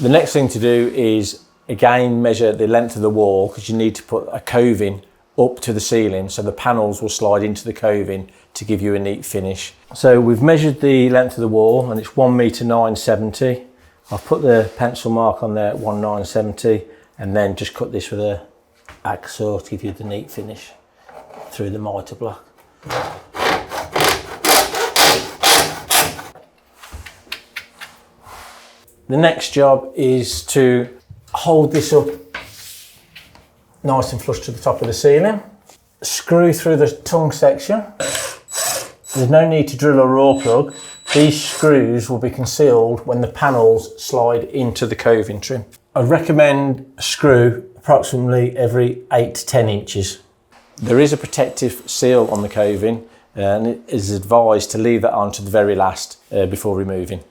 The next thing to do is again measure the length of the wall, because you need to put a coving up to the ceiling so the panels will slide into the coving to give you a neat finish. So we've measured the length of the wall and it's 1 metre 970. I've put the pencil mark on there at 1,970 and then just cut this with a hacksaw to give you the neat finish through the mitre block. The next job is to hold this up nice and flush to the top of the ceiling. Screw through the tongue section. There's no need to drill a raw plug. These screws will be concealed when the panels slide into the coving trim. I'd recommend a screw approximately every 8 to 10 inches. There is a protective seal on the coving and it is advised to leave that on to the very last before removing.